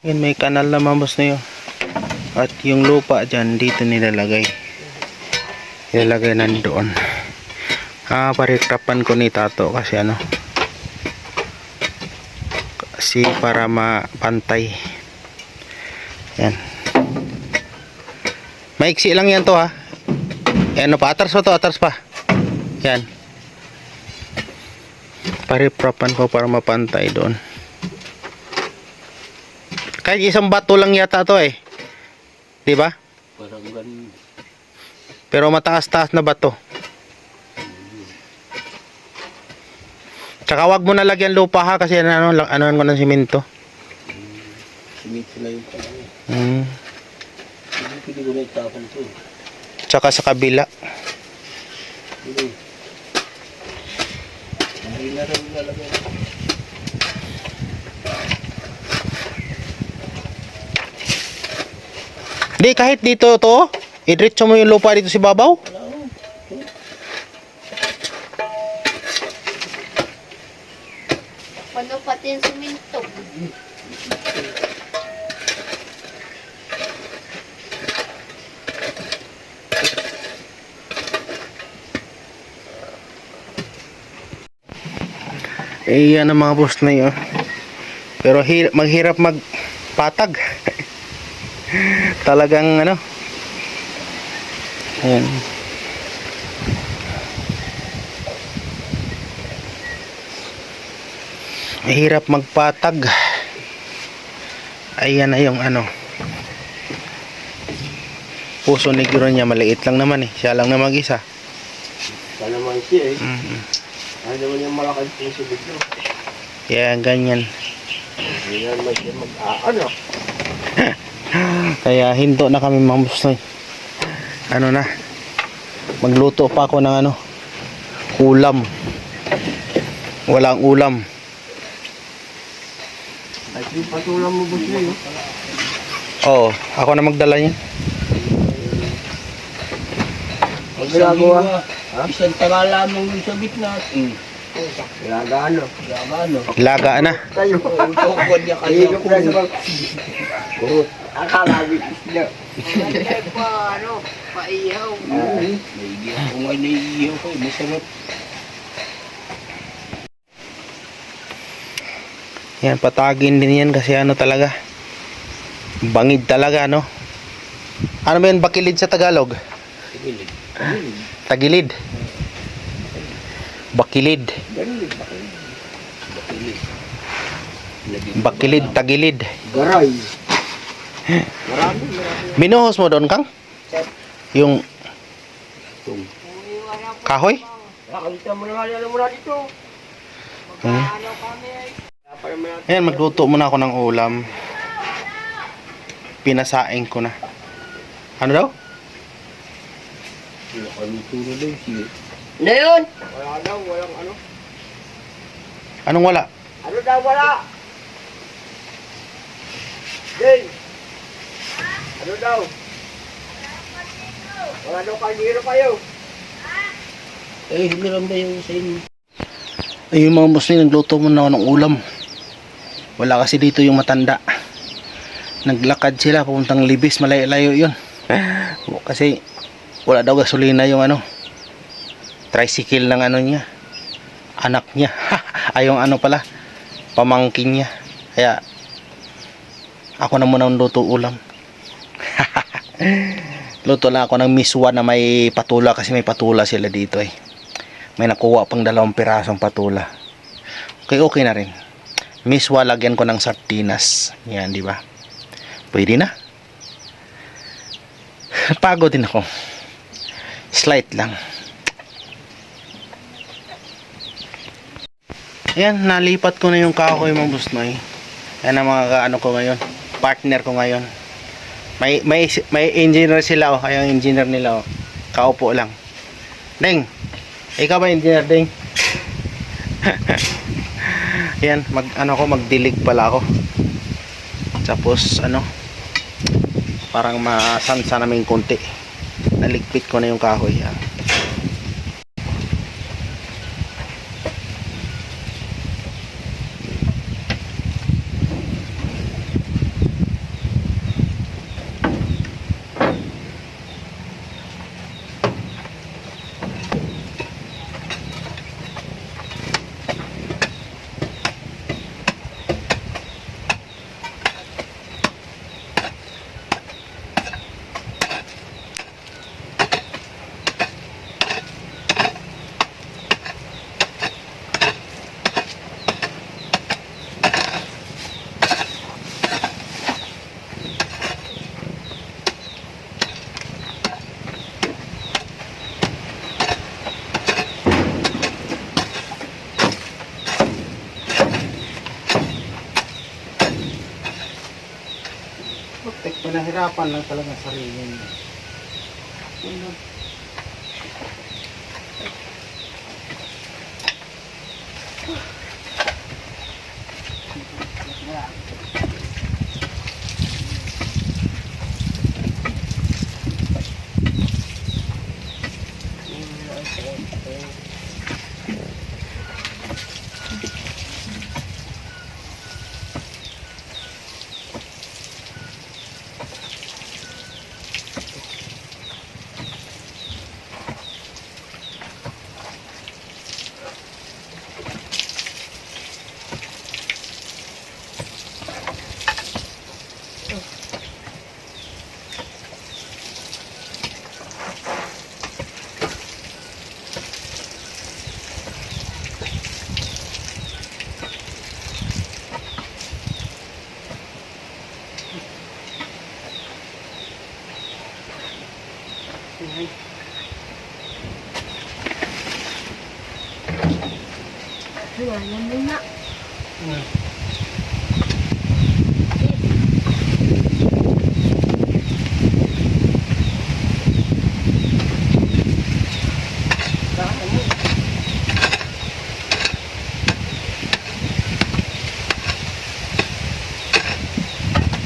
Yan, may kanal na mambos na yun. At yung lupa dyan, dito nilalagay. Nilalagay nandoon. Parikrapan ko ni Tato kasi ano. Kasi para mapantay. Yan. Maiksi lang yan to ha. Ano pa? Atras pa to, atras pa. Yan. Pariprapan ko para mapantay doon. Kahit isang bato lang yata to eh. Di ba? Parang ganun. Pero mataas-taas na bato. Tsaka wag mo na lagyan lupa ha kasi ano ko ng simento. Simento na yung pala. Hindi ko na itapon to. Tsaka sa kabila. Hindi na rin lalagay. Di kahit dito to, idritso mo yung lupa dito si babaw. Ano pati yung siminto? Yan ang mga boss na yun. Pero maghirap magpatag. Talagang ano. Ayan. Mahirap magpatag. Ayan na yung ano. Puso negro niya maliit lang naman eh. Siya lang na mag-isa. Siya naman siya eh. Ano naman yung malaking puso dito. Yan, ganyan. Hindi naman siya mag-aano. Kaya hinto na kami mga boss. Ano na. Magluto pa ako ng ano. Ulam. Walang ulam. Ay, patulang mo ba siya yun? Oo, ako na magdala niya. Ang ginagawa. Isang tara lamang yung sa bitna. Lagano. Laga na. Kayo. Tukod niya kayo. Kurot. Akalabi isla. Ay pa, ano, paihaw. Naiiyaw ko nga naiiyaw ko. Masarap. Yan, patagin din yan kasi ano talaga. Bangid talaga, no? Ano ba yan, bakilid sa Tagalog? Tagilid. Bakilid. Bakilid, tagilid. Garay. Binuhos mo doon, Kang? Yung kahoy? Nakakita mo na nga yan muna dito. Ano kami ay. Ayan, magluto muna ako ng ulam. Pinasaing ko na. Ano daw? Nakaluto na daw siya. Ano yun? Wala daw, walang ano. Anong wala? Ano daw wala? Jane! Ano daw? Wala daw kaldero kayo. Eh, hindi lang ba yung sa inyo? Ay, yung mga boss na nagluto muna ako ng ulam. Wala kasi dito yung matanda. Naglakad sila papuntang Libis, malayo-layo yun. Kasi wala daw gasolina yung ano, tricycle ng ano niya, anak niya. Ay, yung ano pala, pamangkin niya. Kaya ako na muna ang luto ulam. Luto lang ako ng miswa na may patula kasi may patula sila dito eh. May nakuha pang 2 pirasong patula. Okay na rin. Miswa, lagyan ko ng sardinas. Yan, di ba? Pwede na. Pagod din ako. Slight lang. Ayan, nalipat ko na yung kahoy mga busnoy. Yan ang mga ano ko ngayon. Partner ko ngayon. May engineer sila oh. Ayong engineer nila oh. Kaupo lang. Deng. Ikaw ba engineer, Deng? Yan, magdilig pala ako. Tapos ano, parang masansa namin konti. Naligpit ko na yung kahoy. Yan. Pahirapan lang talaga ang sarili niya. Wala mo na.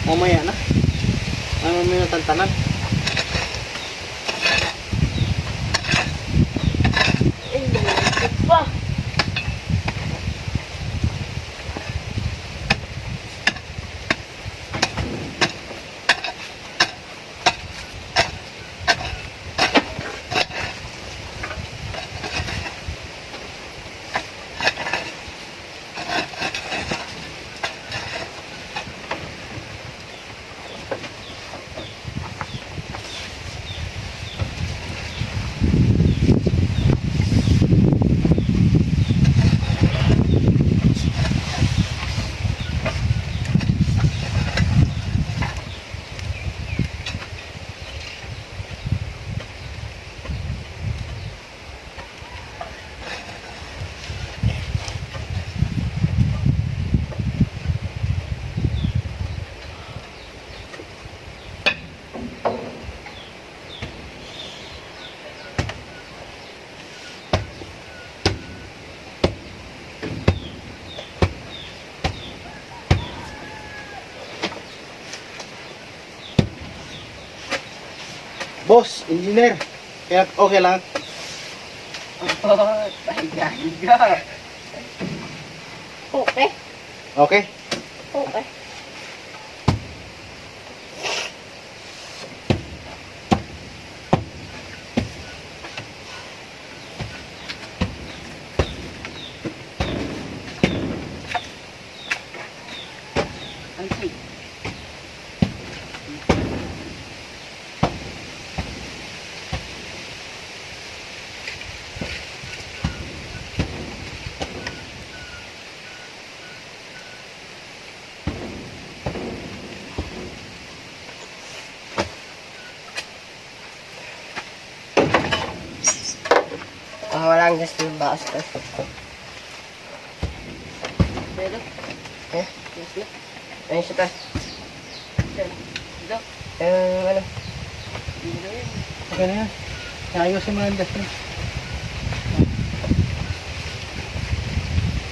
Mamaya na. Mamaya na tantanan. Pa. Boss, engineer. Kaya okay lang. Pahiga-higa. Okay. Okay. Okay. Walang gusto yung baas ko. Pero, Eh? Ayun siya ta. ito. Ano? Okay na yan. Ayusin mo lang dyan.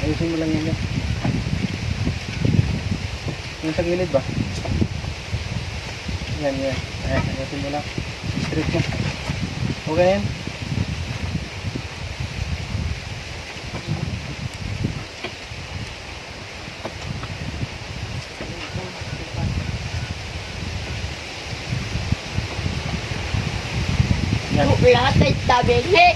Ayusin mo lang yan dyan. Yung sa gilid ba? Yan, yan. Ayan, ayusin mo lang. Straight mo. Okay na yan. Yan. Lahat ay tabingi.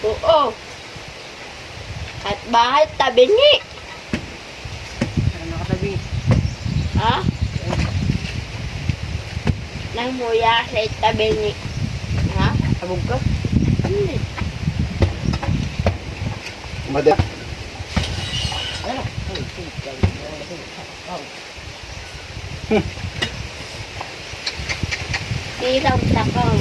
Oo. At bahay tabingi. Ano nakatabi? Ha? Nang muya sa tabingi. Ha? Sabog ka? Hindi. Mada. Ano? Tirang takang.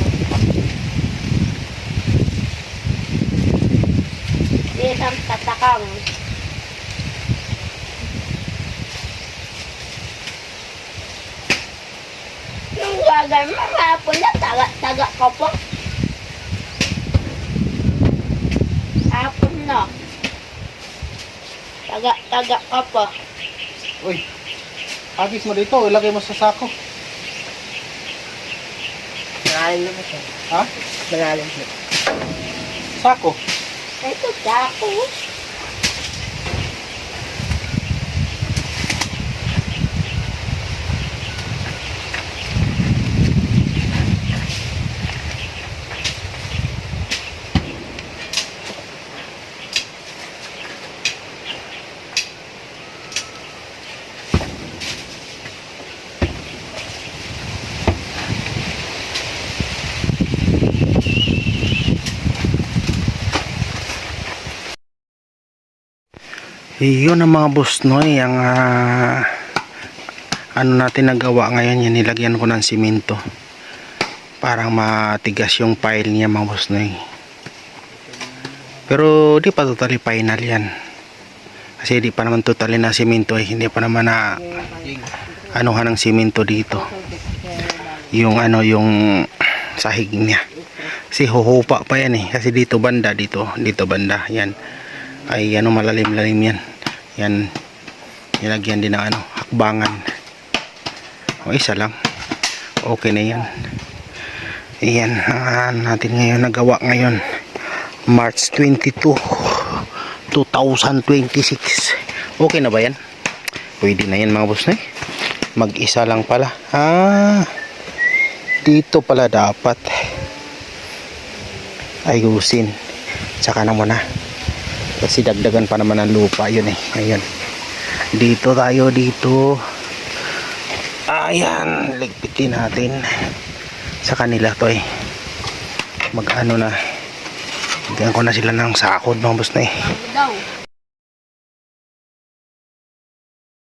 Tirang tatakang. tawagan mo, hapon na, taga ko po. Hapon na. Taga ka po. Uy, agis mo dito, ilagay mo sa sako. Malalim naman siya. Ha? Malalim siya. Sako. Ito, dako. Yun ang mga boss noy, ang ano natin nagawa ngayon, yan nilagyan ko ng simento. Parang matigas yung pile niya mga boss noy. Pero di pa totally final yan. Kasi di pa naman totally na simento hindi pa naman na anuhan ng simento dito. Yung ano, yung sahig niya. Kasi huhupa pa yan kasi dito banda, dito banda, yan. Ay ano, malalim-lalim yan. Yan, nilagyan din ng ano, hakbangan. O isa lang, okay na yan. Ayan natin ngayon, nagawa ngayon March 22 2026. Okay na ba yan? Pwede na yan mga boss na mag-isa lang pala. Dito pala dapat ayusin. Tsaka na muna kasi dagdagan pa naman ng lupa yun ayun, dito tayo dito. Ayan, ligpitin natin sa kanila to mag ano na, bigyan ko na sila ng sakod mga boss na Daw.